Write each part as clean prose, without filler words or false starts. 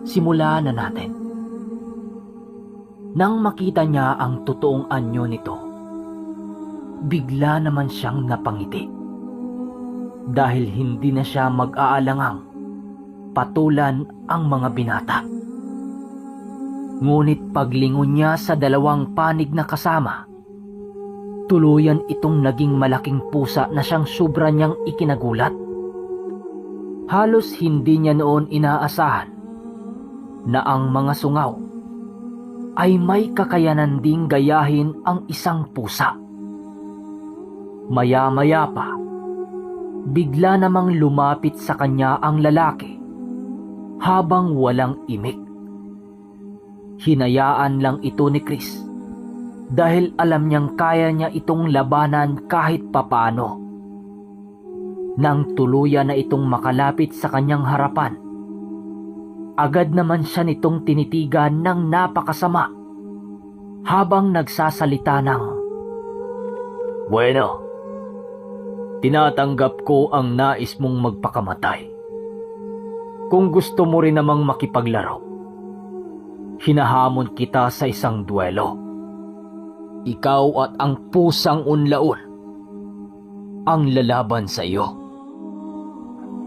Simulan na natin. Nang makita niya ang totoong anyo nito, bigla naman siyang napangiti. Dahil hindi na siya mag-aalangang patulan ang mga binata. Ngunit paglingon niya sa dalawang panig na kasama, tuluyan itong naging malaking pusa na siyang sobra niyang ikinagulat. Halos hindi niya noon inaasahan na ang mga sungaw ay may kakayanan ding gayahin ang isang pusa. Maya-maya pa, bigla namang lumapit sa kanya ang lalaki habang walang imik. Hinayaan lang ito ni Chris dahil alam niyang kaya niya itong labanan kahit papano. Nang tuluyan na itong makalapit sa kanyang harapan, agad naman siya nitong tinitigan ng napakasama habang nagsasalita ng, "Bueno, tinatanggap ko ang nais mong magpakamatay. Kung gusto mo rin namang makipaglaro, hinahamon kita sa isang duelo. Ikaw at ang pusang unlaon ang lalaban sa iyo.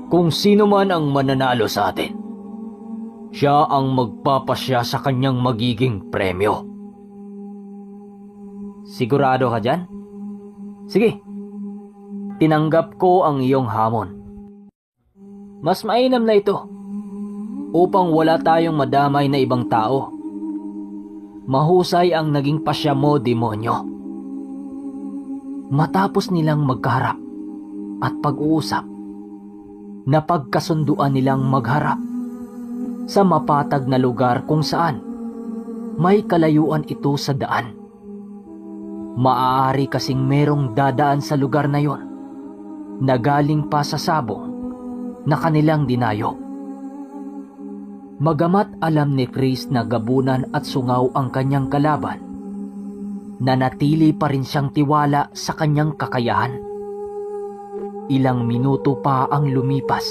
Kung sino man ang mananalo sa atin, siya ang magpapasya sa kanyang magiging premyo. Sigurado ka dyan? Sige, tinanggap ko ang iyong hamon. Mas mainam na ito upang wala tayong madamay na ibang tao. Mahusay ang naging pasya mo, demonyo." Matapos nilang magkaharap at pag-uusap, napagkasunduan nilang magharap sa mapatag na lugar kung saan may kalayuan ito sa daan. Maaari kasing merong dadaan sa lugar na yon na galing pa sa sabong na kanilang dinayo. Magamat alam ni Chris na gabunan at sungaw ang kanyang kalaban, nanatili pa rin siyang tiwala sa kanyang kakayahan. Ilang minuto pa ang lumipas.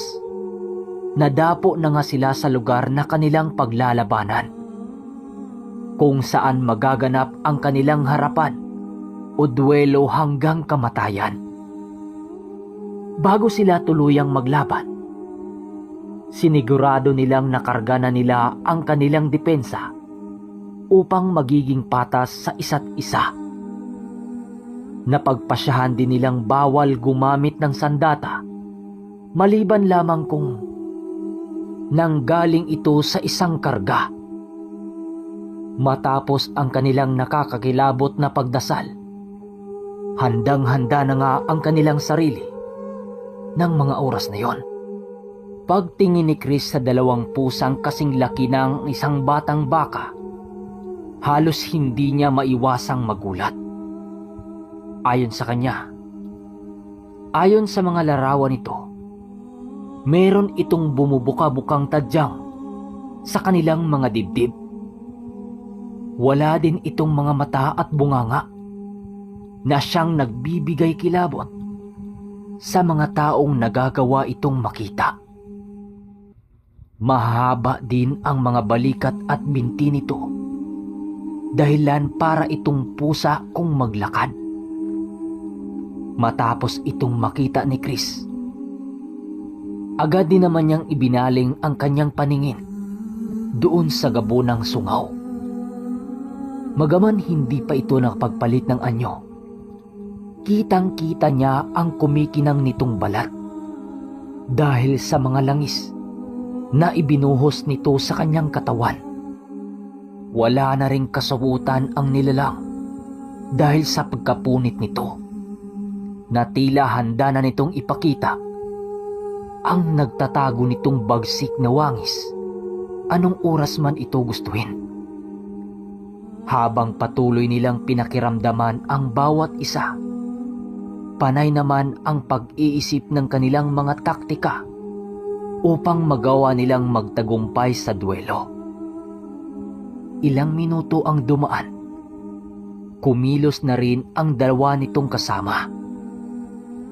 Nadapo na nga sila sa lugar na kanilang paglalabanan, kung saan magaganap ang kanilang harapan o duelo hanggang kamatayan. Bago sila tuluyang maglaban, sinigurado nilang nakarga na nila ang kanilang depensa upang magiging patas sa isa't isa. Napagpasyahan din nilang bawal gumamit ng sandata maliban lamang kung nanggaling ito sa isang karga. Matapos ang kanilang nakakakilabot na pagdasal, handang-handa na nga ang kanilang sarili ng mga oras na yon. Pagtingin ni Chris sa dalawang pusang kasing laki ng isang batang baka, halos hindi niya maiwasang magulat. Ayon sa kanya, ayon sa mga larawan nito, meron itong bumubuka-bukang tadyang sa kanilang mga dibdib. Wala din itong mga mata at bunganga na siyang nagbibigay kilabot sa mga taong nagagawa itong makita. Mahaba din ang mga balikat at binti nito, dahilan para itong pusa kung maglakad. Matapos itong makita ni Chris, agad din naman niyang ibinaling ang kanyang paningin doon sa gabunang sungaw. Magaman hindi pa ito nakapagpalit ng anyo, kitang-kita niya ang kumikinang nitong balat dahil sa mga langis na ibinuhos nito sa kanyang katawan. Wala na ring kasabutan ang nilalang dahil sa pagkapunit nito, na tila handa na nitong ipakita ang nagtatago nitong bagsik na wangis anong oras man ito gustuhin. Habang patuloy nilang pinakiramdaman ang bawat isa, panay naman ang pag-iisip ng kanilang mga taktika upang magawa nilang magtagumpay sa duelo. Ilang minuto ang dumaan. Kumilos na rin ang dalawa nitong kasama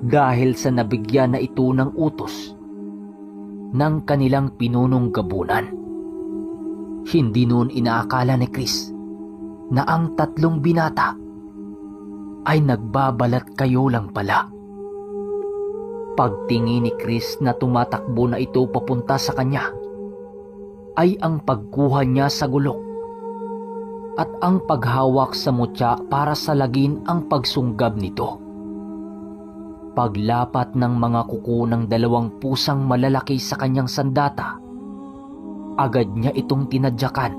dahil sa nabigyan na ito ng utos ng kanilang pinunong gabunan. Hindi noon inaakala ni Chris na ang 3 binata ay nagbabalat kayo lang pala. Pagtingin ni Chris na tumatakbo na ito papunta sa kanya, ay ang pagkuha niya sa gulok at ang paghawak sa mutya para salagin ang pagsunggab nito. Paglapat ng mga kuko ng 2 pusang malalaki sa kanyang sandata, agad niya itong tinadyakan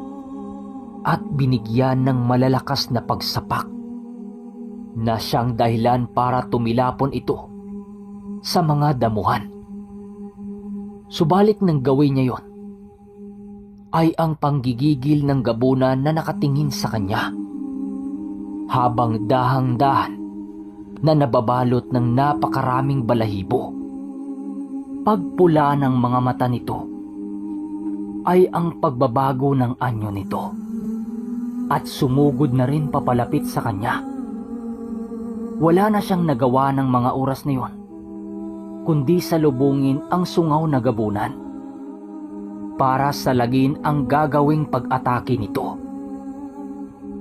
at binigyan ng malalakas na pagsapak na siyang dahilan para tumilapon ito sa mga damuhan. Subalit nang gawin niya yon, ay ang panggigigil ng gabunan na nakatingin sa kanya, habang dahang-dahan na nababalot ng napakaraming balahibo. Pagpula ng mga mata nito ay ang pagbabago ng anyo nito, at sumugod na rin papalapit sa kanya. Wala na siyang nagawa ng mga oras na yon, kundi salubungin ang sungaw na gabunan para salagin ang gagawing pag-atake nito.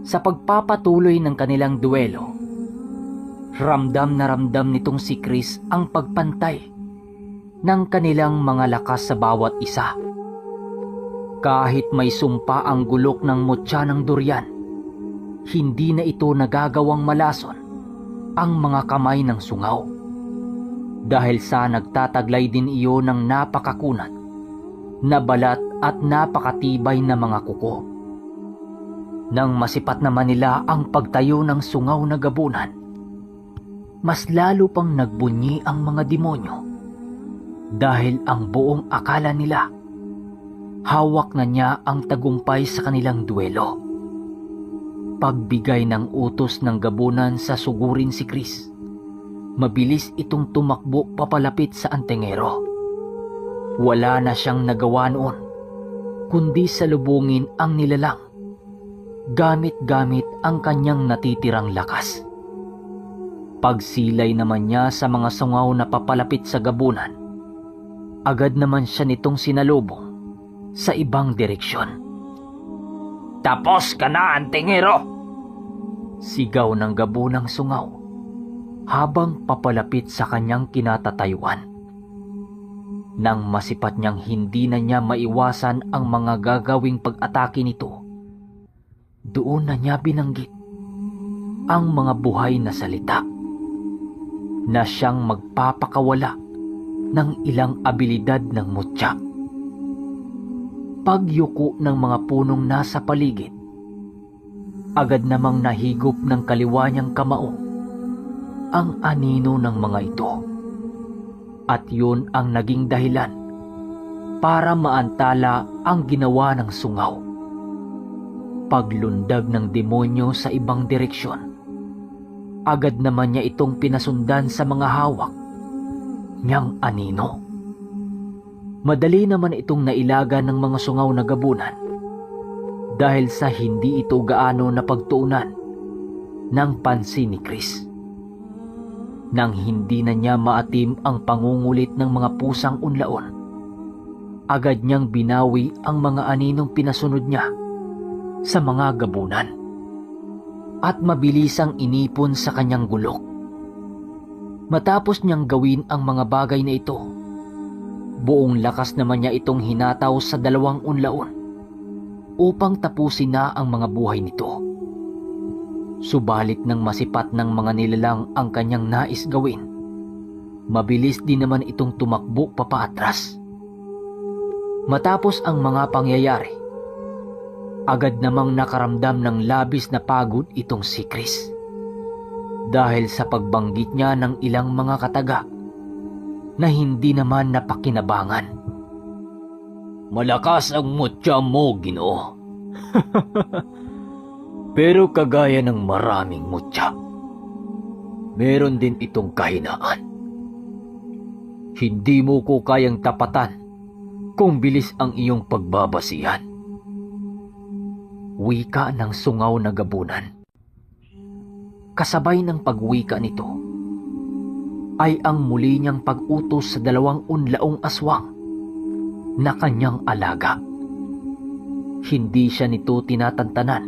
Sa pagpapatuloy ng kanilang duelo, ramdam na ramdam nitong si Chris ang pagpantay ng kanilang mga lakas sa bawat isa. Kahit may sumpa ang gulok ng mutya ng durian, hindi na ito nagagawang malason ang mga kamay ng sungaw, dahil sa nagtataglay din iyon ng napakakunat na balat at napakatibay na mga kuko. Nang masipat naman nila ang pagtayo ng sungaw na gabunan, mas lalo pang nagbunyi ang mga demonyo, dahil ang buong akala nila hawak na niya ang tagumpay sa kanilang duelo. Pagbigay ng utos ng gabunan sa sugurin si Chris, mabilis itong tumakbo papalapit sa antingero. Wala na siyang nagawa noon kundi salubungin ang nilalang gamit ang kanyang natitirang lakas. Pagsilay naman niya sa mga sungaw na papalapit sa gabunan, agad naman siya nitong sinalubong sa ibang direksyon. "Tapos ka na, antingero!" sigaw ng gabunang sungaw habang papalapit sa kanyang kinatatayuan. Nang masipat niyang hindi na niya maiwasan ang mga gagawing pag-atake nito, doon na niya binanggit ang mga buhay na salita na siyang magpapakawala ng ilang abilidad ng mutya. Pagyuko ng mga punong nasa paligid, agad namang nahigop ng kaliwa niyang kamao ang anino ng mga ito. At yun ang naging dahilan para maantala ang ginawa ng sungaw. Paglundag ng demonyo sa ibang direksyon, agad naman niya itong pinasundan sa mga hawak niyang anino. Madali naman itong nailaga ng mga sungaw na gabunan dahil sa hindi ito gaano napagtuunan ng pansin ni Chris. Nang hindi na niya maatim ang pangungulit ng mga pusang unlaon, agad niyang binawi ang mga aninong pinasunod niya sa mga gabunan at mabilisang inipon sa kanyang gulok. Matapos niyang gawin ang mga bagay na ito, buong lakas naman niya itong hinataw sa 2 unlaon upang tapusin na ang mga buhay nito. Subalit nang masipat ng mga nilalang ang kanyang nais gawin, mabilis din naman itong tumakbo papaatras. Matapos ang mga pangyayari, agad namang nakaramdam ng labis na pagod itong si Chris dahil sa pagbanggit niya ng ilang mga kataga na hindi naman napakinabangan. "Malakas ang mutya mo, Ginoo." Pero kagaya ng maraming mutya, meron din itong kahinaan. Hindi mo ko kayang tapatan kung bilis ang iyong pagbabasihan. Wika ng sungaw na gabunan. Kasabay ng pagwika nito ay ang muli niyang pag-utos sa 2 unlaong aswang na kanyang alaga. Hindi siya nito tinatantanan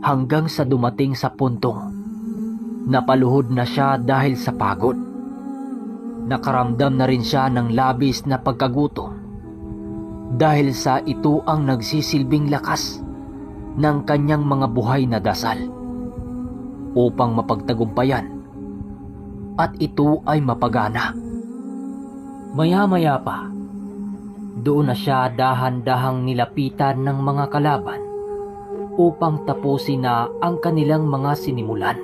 hanggang sa dumating sa puntong napaluhod na siya dahil sa pagod. Nakaramdam na rin siya ng labis na pagkagutom dahil sa ito ang nagsisilbing lakas ng kanyang mga buhay na dasal upang mapagtagumpayan at ito ay mapagana. Maya-maya pa, doon na siya dahan-dahang nilapitan ng mga kalaban upang tapusin na ang kanilang mga sinimulan.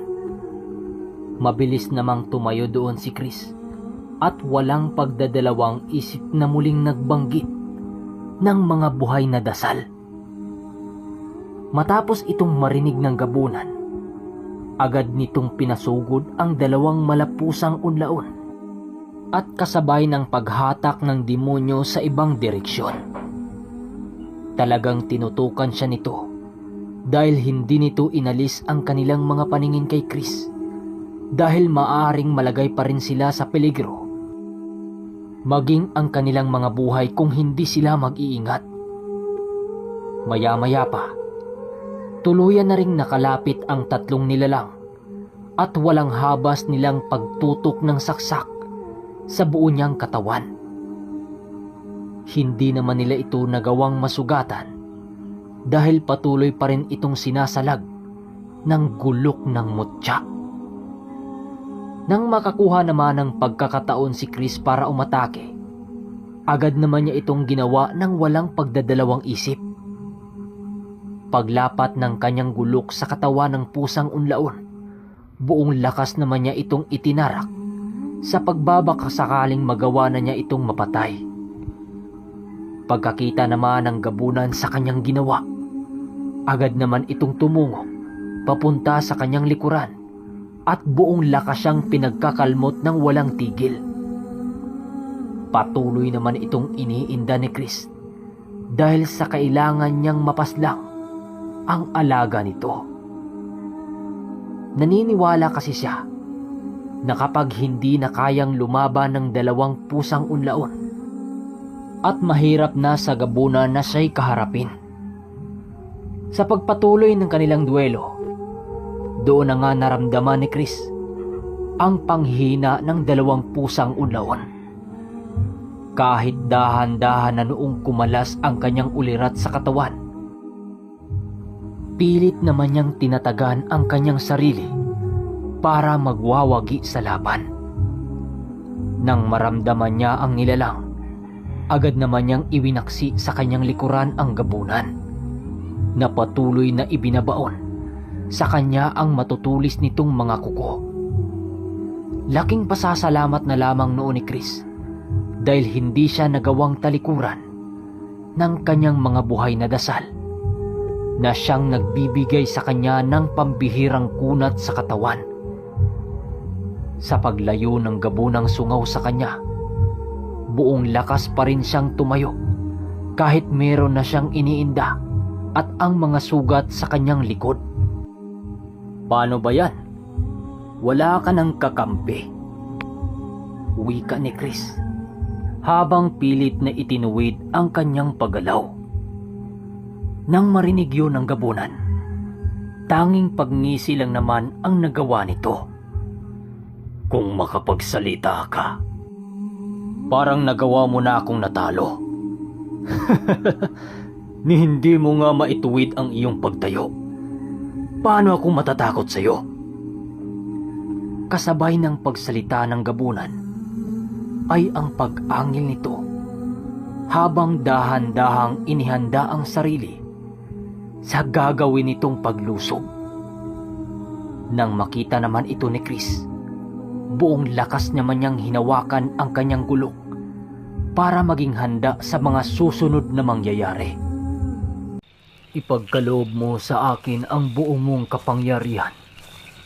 Mabilis namang tumayo doon si Chris at walang pagdadalawang isip na muling nagbanggit ng mga buhay na dasal. Matapos itong marinig ng gabunan, agad nitong pinasugod ang 2 malapusang unlaon at kasabay ng paghatak ng demonyo sa ibang direksyon. Talagang tinutukan siya nito dahil hindi nito inalis ang kanilang mga paningin kay Chris dahil maaaring malagay pa rin sila sa peligro, maging ang kanilang mga buhay kung hindi sila mag-iingat. Maya-maya pa, tuluyan na ring nakalapit ang 3 nilalang at walang habas nilang pagtutok ng saksak sa buo niyang katawan. Hindi naman nila ito nagawang masugatan dahil patuloy pa rin itong sinasalag ng gulok ng mutya. Nang makakuha naman ng pagkakataon si Chris para umatake, agad naman niya itong ginawa ng walang pagdadalawang isip. Paglapat ng kanyang gulok sa katawan ng pusang unlaon, buong lakas naman niya itong itinarak sa pagbabakasakaling magawa na niya itong mapatay. Pagkakita naman ng gabunan sa kanyang ginawa, agad naman itong tumungo papunta sa kanyang likuran at buong lakas siyang pinagkakalmot ng walang tigil. Patuloy naman itong iniinda ni Chris dahil sa kailangan niyang mapaslang ang alaga nito. Naniniwala kasi siya na kapag hindi na kayang lumaban ng 2 pusang unlaon at mahirap na sa gabunan na siya'y kaharapin. Sa pagpatuloy ng kanilang duelo, doon na nga naramdaman ni Chris ang panghina ng 2 pusang unlaon. Kahit dahan-dahan na noong kumalas ang kanyang ulirat sa katawan, pilit naman niyang tinatagan ang kanyang sarili para magwawagi sa laban. Nang maramdaman niya ang nilalang, agad naman niyang iwinaksi sa kanyang likuran ang gabunan na patuloy na ibinabaon sa kanya ang matutulis nitong mga kuko. Laking pasasalamat na lamang noon ni Chris dahil hindi siya nagawang talikuran ng kanyang mga buhay na dasal na siyang nagbibigay sa kanya ng pambihirang kunat sa katawan. Sa paglayo ng gabunang sungaw sa kanya, buong lakas pa rin siyang tumayo kahit meron na siyang iniinda at ang mga sugat sa kanyang likod. Paano ba yan? Wala ka ng kakampi, wika ni Chris habang pilit na itinuwid ang kanyang paggalaw. Nang marinig yun ng gabunan, tanging pagngisi lang naman ang nagawa nito. Kung makapagsalita ka, parang nagawa mo na akong natalo. Ni hindi mo nga maituwid ang iyong pagtayo. Paano ako matatakot sa iyo? Kasabay ng pagsalita ng gabunan ay ang pag-angil nito habang dahan-dahang inihanda ang sarili sa gagawin nitong paglusob. Nang makita naman ito ni Chris, buong lakas naman niyang hinawakan ang kanyang gulok para maging handa sa mga susunod na mangyayari. Ipagkaloob mo sa akin ang buong mong kapangyarihan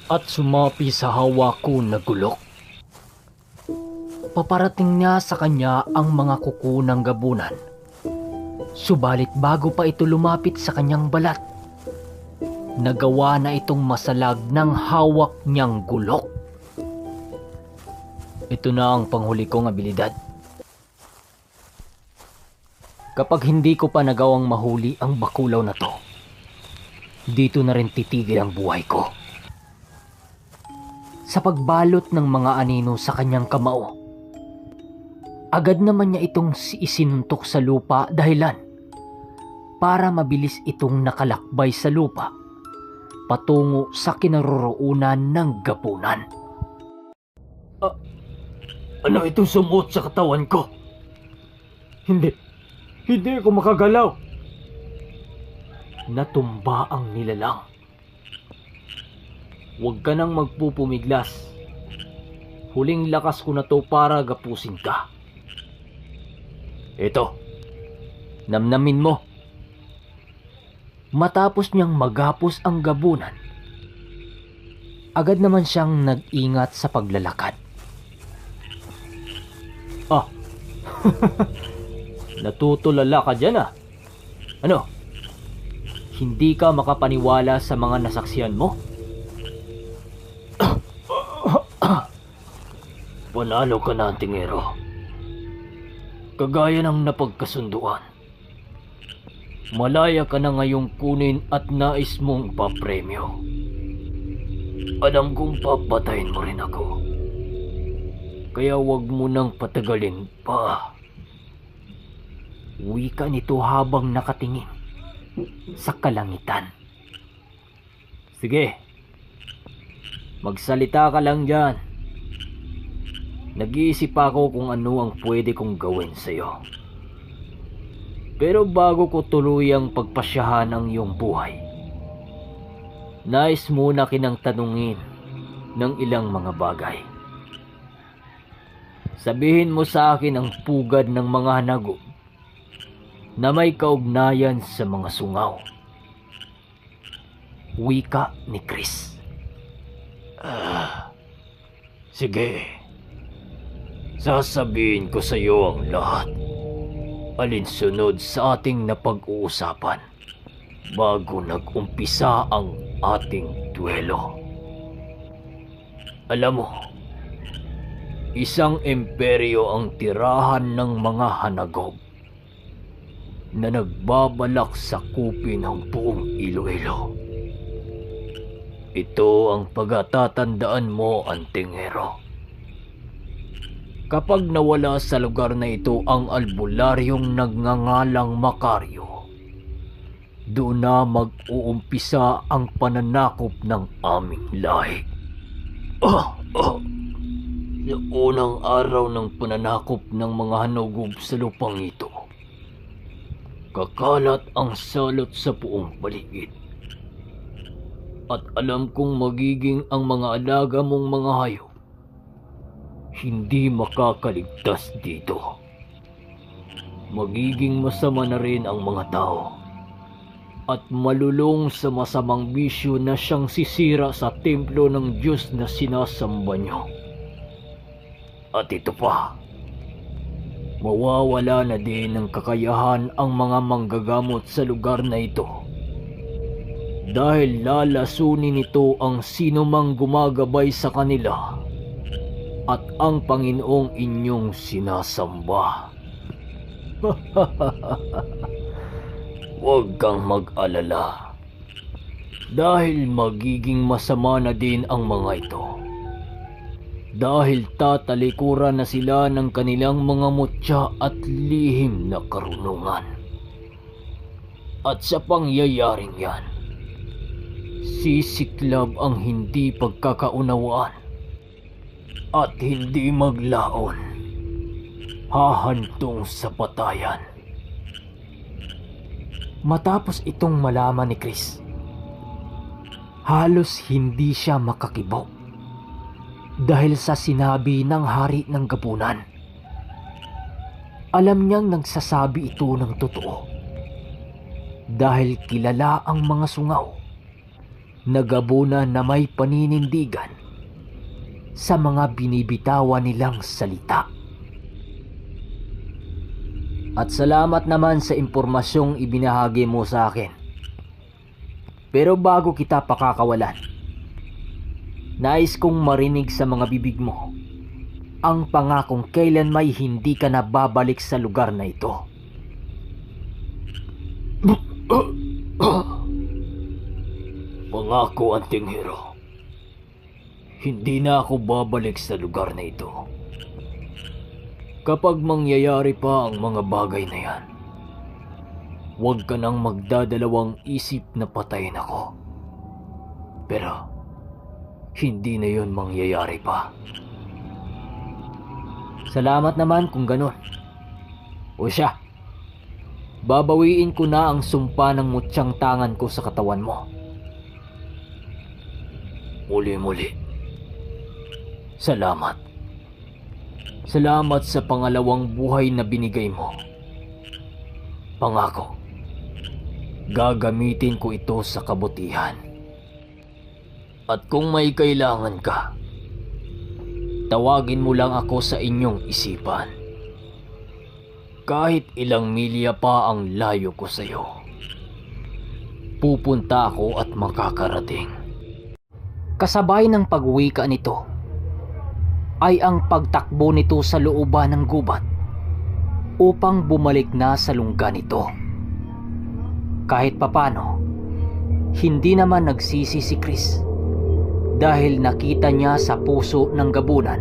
at sumapi sa hawak ko na gulok. Paparating niya sa kanya ang mga kuko ng gabunan. Subalit bago pa ito lumapit sa kanyang balat, nagawa na itong masalag ng hawak niyang gulok. Ito na ang panghuli kong abilidad. Kapag hindi ko pa nagawang mahuli ang bakulaw na to, dito na rin titigil ang buhay ko. Sa pagbalot ng mga anino sa kanyang kamao, agad naman niya itong isinuntok sa lupa dahilan para mabilis itong nakalakbay sa lupa patungo sa kinaroroonan ng gapunan. Ano itong sumuot sa katawan ko? Hindi ako makagalaw. Natumba ang nilalang. Huwag ka nang magpupumiglas. Huling lakas ko na to para gapusin ka. Ito, namnamin mo. Matapos niyang maghapos ang gabunan, agad naman siyang nag-ingat sa paglalakad. Natutulala ka dyan ah. Ano? Hindi ka makapaniwala sa mga nasaksihan mo? Panalo ka na, Tingero. Kagaya ng napagkasunduan. Malaya ka na ngayong kunin at nais mong papremyo. Alam kong papatayin mo rin ako. Kaya wag mo nang patagalin pa. Wika nito habang nakatingin sa kalangitan. Sige, magsalita ka lang dyan. Nag-iisip ako kung ano ang pwede kong gawin sa'yo. Pero bago ko tuluyang pagpasyahan ang iyong buhay, nais muna kinang tanungin ng ilang mga bagay. Sabihin mo sa akin ang pugad ng mga hanago na may kaugnayan sa mga sungaw. Wika ni Chris. Sige. Sasabihin ko sa iyo ang lahat. Alinsunod sa ating napag-uusapan bago nag-umpisa ang ating duelo. Alam mo, isang imperyo ang tirahan ng mga hanagob na nagbabalak sakupin ang buong Iloilo. Ito ang pagtatandaan mo, Antingero. Kapag nawala sa lugar na ito ang albularyong nagngangalang Macario, doon na mag-uumpisa ang pananakop ng aming lahi. Sa unang araw ng pananakop ng mga hanagob sa lupang ito, kakalat ang salot sa buong paligid. At alam kong magiging ang mga alaga mong mga hayop hindi makakaligtas dito. Magiging masama na rin ang mga tao at malulong sa masamang bisyo na siyang sisira sa templo ng Diyos na sinasamba niyo. At ito pa, mawawala na din ng kakayahan ang mga manggagamot sa lugar na ito dahil lalasunin nito ang sinumang gumagabay sa kanila at ang Panginoong inyong sinasamba. Huwag kang mag-alala dahil magiging masama na din ang mga ito. Dahil tatalikuran na sila ng kanilang mga mutya at lihim na karunungan. At sa pangyayaring yan, sisiklab ang hindi pagkakaunawaan at hindi maglaon, hahantong sa patayan. Matapos itong malaman ni Chris, halos hindi siya makakibo dahil sa sinabi ng hari ng gapunan. Alam niyang nagsasabi ito ng totoo dahil kilala ang mga sungaw na gabunan na may paninindigan sa mga binibitawan nilang salita. At salamat naman sa impormasyong ibinahagi mo sa akin. Pero bago kita pakakawalan, nais kong marinig sa mga bibig mo ang pangakong kailan may hindi ka na babalik sa lugar na ito. Pangako, Antinghero, hindi na ako babalik sa lugar na ito. Kapag mangyayari pa ang mga bagay na yan, huwag ka nang magdadalawang isip na patayin ako. Pero, hindi na yun mangyayari pa. Salamat naman kung ganun. O siya, babawiin ko na ang sumpa ng mutyang tangan ko sa katawan mo. Muli-muli, salamat. Salamat sa pangalawang buhay na binigay mo. Pangako, gagamitin ko ito sa kabutihan. At kung may kailangan ka, tawagin mo lang ako sa inyong isipan. Kahit ilang milya pa ang layo ko sa iyo, pupunta ako at makakarating. Kasabay ng pag-uwi ka nito ay ang pagtakbo nito sa looban ng gubat upang bumalik na sa lungga nito. Kahit papano, hindi naman nagsisi si Chris dahil nakita niya sa puso ng gabunan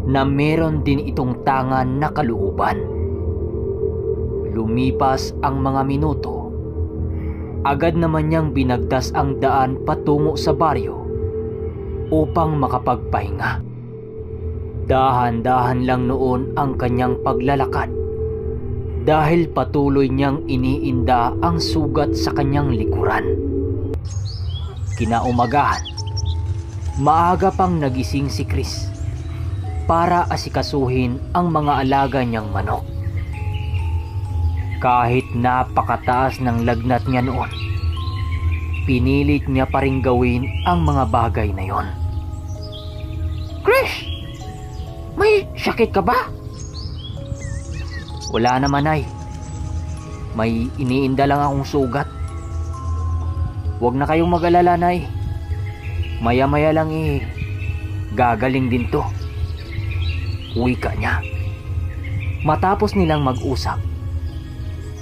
na meron din itong tangan na kalooban. Lumipas ang mga minuto, agad naman niyang binagtas ang daan patungo sa baryo upang makapagpahinga. Dahan-dahan lang noon ang kanyang paglalakad dahil patuloy niyang iniinda ang sugat sa kanyang likuran. Kinaumagahan, maaga pang nagising si Chris para asikasuhin ang mga alaga niyang manok. Kahit napakataas ng lagnat niya noon, pinilit niya pa ring gawin ang mga bagay na yon. Chris! May sakit ka ba? Wala naman, ay. May iniinda lang akong sugat. Huwag na kayong mag-alala, Nay. Maya-maya lang gagaling din to. Uwi ka niya. Matapos nilang mag-usap,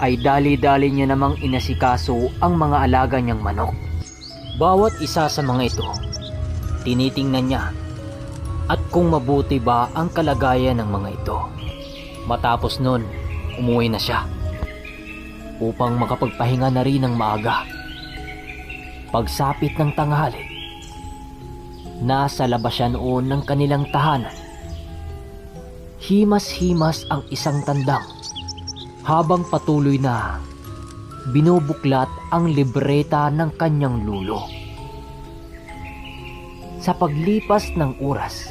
ay dali-dali niya namang inasikaso ang mga alaga niyang manok. Bawat isa sa mga ito, tinitingnan niya at kung mabuti ba ang kalagayan ng mga ito. Matapos nun, umuwi na siya upang makapagpahinga na rin ng maaga. Pagsapit ng tanghali, nasa labas siya noon ng kanilang tahanan. Himas-himas ang isang tandang habang patuloy na binubuklat ang libreta ng kanyang lulo. Sa paglipas ng oras,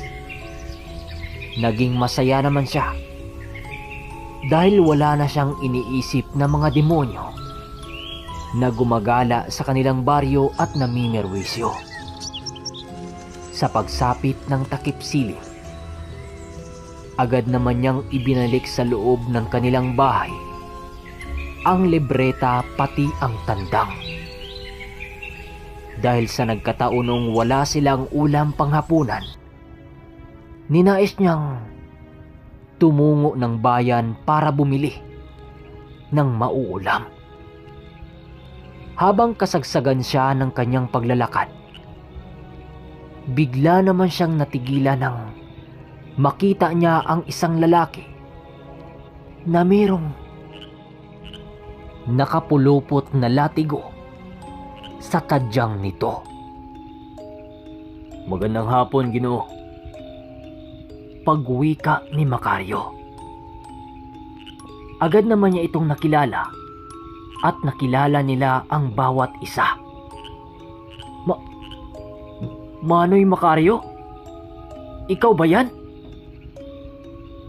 naging masaya naman siya dahil wala na siyang iniisip na mga demonyo na gumagala sa kanilang baryo at namimerwisyo. Sa pagsapit ng takip siling, agad naman niyang ibinalik sa loob ng kanilang bahay ang libreta pati ang tandang. Dahil sa nagkataonong wala silang ulam panghapunan, ninais niyang tumungo ng bayan para bumili ng mauulam. Habang kasagsagan siya ng kanyang paglalakad, bigla naman siyang natigilan nang makita niya ang isang lalaki na mayroong nakapulupot na latigo sa tadyang nito. Magandang hapon, Ginoo. Pagwika ni Macario. Agad naman niya itong nakilala at nakilala nila ang bawat isa. Manoy Macario? Ikaw ba yan?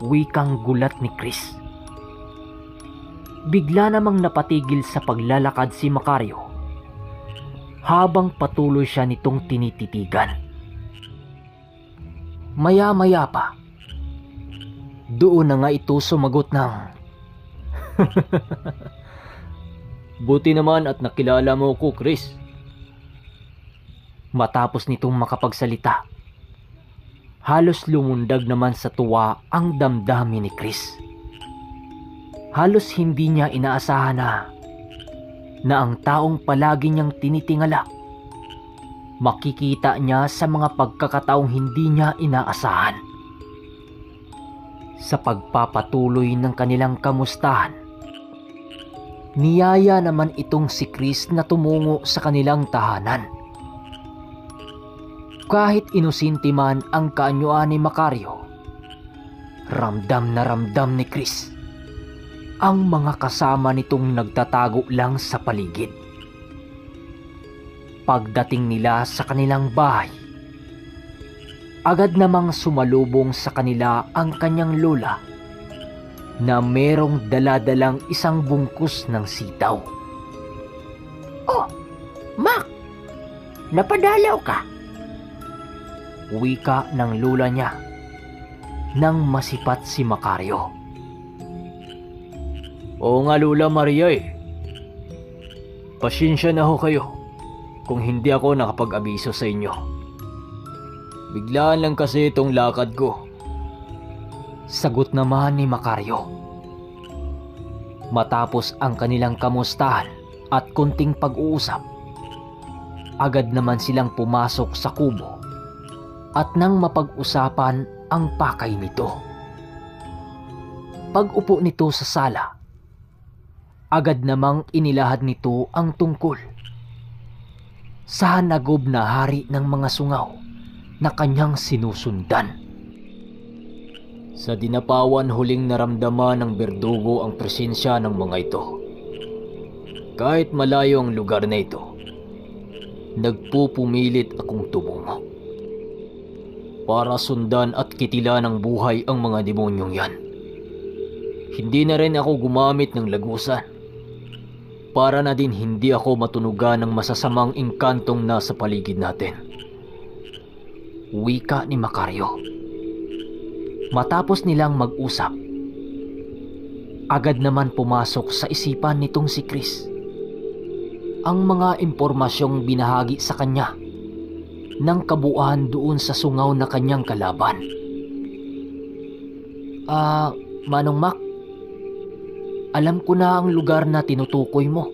Wikang gulat ni Chris. Bigla namang napatigil sa paglalakad si Macario habang patuloy siya nitong tinititigan. Maya-maya pa, doon na nga ito sumagot ng Buti naman at nakilala mo ko, Chris. Matapos nitong makapagsalita, halos lumundag naman sa tuwa ang damdamin ni Chris. Halos hindi niya inaasahan na na ang taong palagi niyang tinitingala, makikita niya sa mga pagkakataong hindi niya inaasahan. Sa pagpapatuloy ng kanilang kamustahan, niyaya naman itong si Chris na tumungo sa kanilang tahanan. Kahit inusinti man ang kaanyuan ni Macario, ramdam na ramdam ni Chris ang mga kasama nitong nagtatago lang sa paligid. Pagdating nila sa kanilang bahay, agad namang sumalubong sa kanila ang kanyang lola na merong daladalang isang bungkus ng sitaw. "Oh, Mac! Napadalaw ka?" Wika ng lola niya nang masipat si Macario. "Oo nga Lola Maria Pasensya na ho kayo kung hindi ako nakapag-abiso sa inyo. Biglaan lang kasi itong lakad ko." Sagot naman ni Macario. Matapos ang kanilang kamustahan at kunting pag-uusap, agad naman silang pumasok sa kubo at nang mapag-usapan ang pakay nito. Pag-upo nito sa sala, agad namang inilahad nito ang tungkol sa hanagob na hari ng mga sungaw na kanyang sinusundan. Sa dinapawan huling naramdaman ng berdugo ang presensya ng mga ito. Kahit malayo ang lugar na ito, nagpupumilit akong tumungo para sundan at kitilan ng buhay ang mga demonyong yan. Hindi na rin ako gumamit ng lagusan para na din hindi ako matunugan ng masasamang engkantong nasa paligid natin. Wika ni Macario. Matapos nilang mag-usap, agad naman pumasok sa isipan nitong si Chris ang mga impormasyong binahagi sa kanya ng kabuuan doon sa sungaw na kanyang kalaban. Manong Mac, alam ko na ang lugar na tinutukoy mo.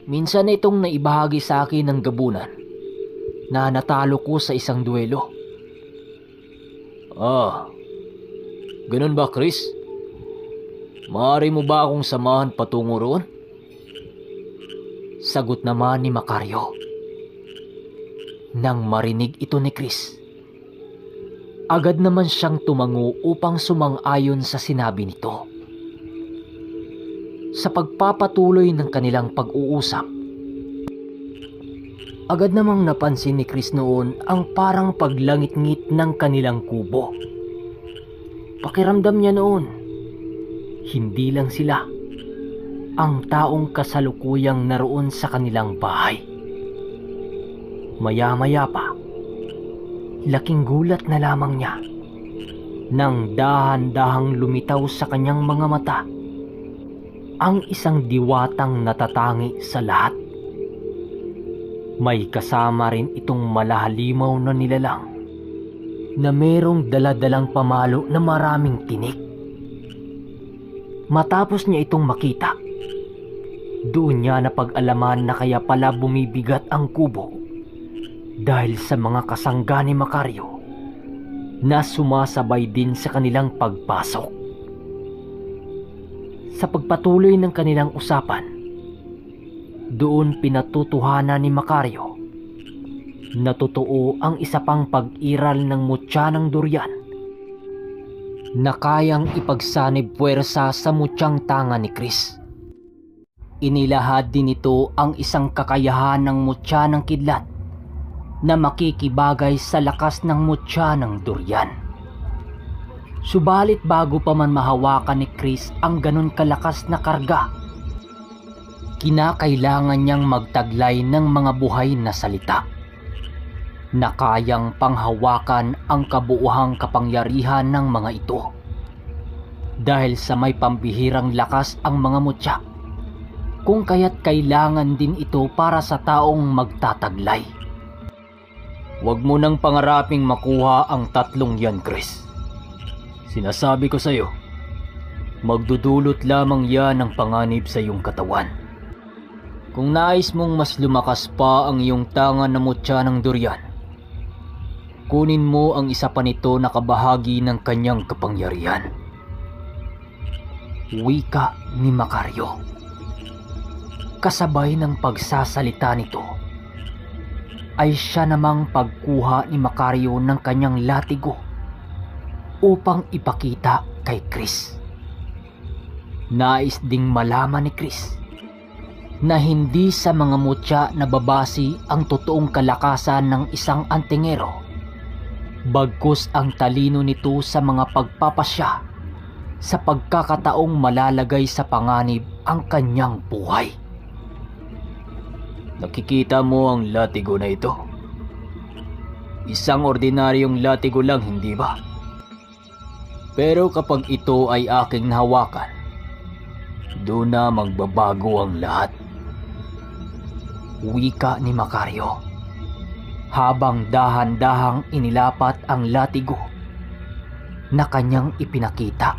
Minsan itong naibahagi sa akin ng gabunan na natalo ko sa isang duelo. Ganun ba Chris? Maaari mo ba akong samahan patungo roon? Sagot naman ni Macario. Nang marinig ito ni Chris, agad naman siyang tumango upang sumang-ayon sa sinabi nito. Sa pagpapatuloy ng kanilang pag-uusap, agad namang napansin ni Chris noon ang parang paglangit-ngit ng kanilang kubo. Pakiramdam niya noon, hindi lang sila ang taong kasalukuyang naroon sa kanilang bahay. Maya-maya pa, laking gulat na lamang niya nang dahan-dahang lumitaw sa kanyang mga mata ang isang diwatang natatangi sa lahat. May kasama rin itong malahalimaw na nilalang na merong daladalang pamalo na maraming tinik. Matapos niya itong makita, doon niya napag-alaman na kaya pala bumibigat ang kubo dahil sa mga kasangga ni Macario na sumasabay din sa kanilang pagpasok. Sa pagpatuloy ng kanilang usapan, doon pinatutuhanan ni Macario na totoo ang isa pang pag-iral ng mutya ng durian na kayang ipagsanib puwersa sa mutyang tanga ni Chris. Inilahad din ito ang isang kakayahan ng mutya ng kidlat na makikibagay sa lakas ng mutya ng durian. Subalit bago pa man mahawakan ni Chris ang ganun kalakas na karga, kinakailangan niyang magtaglay ng mga buhay na salita na kayang panghawakan ang kabuuhang kapangyarihan ng mga ito. Dahil sa may pambihirang lakas ang mga mutya, kung kaya't kailangan din ito para sa taong magtataglay. Huwag mo nang pangaraping makuha ang tatlong yan, Chris. Sinasabi ko sa'yo, magdudulot lamang yan ng panganib sa iyong katawan. Kung nais mong mas lumakas pa ang iyong tangan na mutya ng durian, kunin mo ang isa pa nito na kabahagi ng kanyang kapangyarihan. Wika ni Macario. Kasabay ng pagsasalita nito, ay siya namang pagkuha ni Macario ng kanyang latigo upang ipakita kay Chris. Nais ding malaman ni Chris na hindi sa mga mutya na babasi ang totoong kalakasan ng isang antingero, bagkus ang talino nito sa mga pagpapasya sa pagkakataong malalagay sa panganib ang kanyang buhay. Nakikita mo ang latigo na ito? Isang ordinaryong latigo lang, hindi ba? Pero kapag ito ay aking nahawakan, doon na magbabago ang lahat. Wika ni Macario habang dahan-dahang inilapat ang latigo na kanyang ipinakita.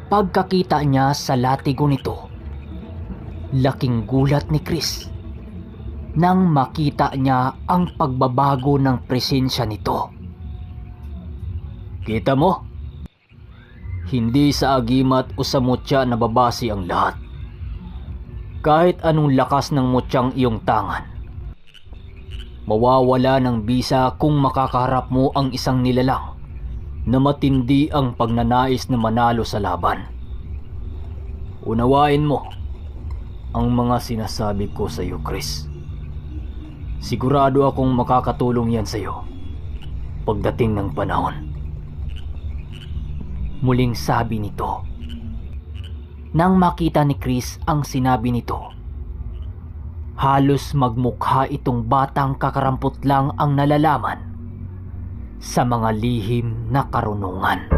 Pagkakita niya sa latigo nito, laking gulat ni Chris nang makita niya ang pagbabago ng presensya nito. Kita mo? Hindi sa agimat o sa mutya na babasi ang lahat. Kahit anong lakas ng mutyang iyong tangan, mawawala ng bisa kung makakaharap mo ang isang nilalang na matindi ang pagnanais na manalo sa laban. Unawain mo ang mga sinasabi ko sa iyo, Chris. Sigurado akong makakatulong yan sa iyo pagdating ng panahon. Muling sabi nito. Nang makita ni Chris ang sinabi nito, halos magmukha itong batang kakarampot lang ang nalalaman sa mga lihim na karunungan.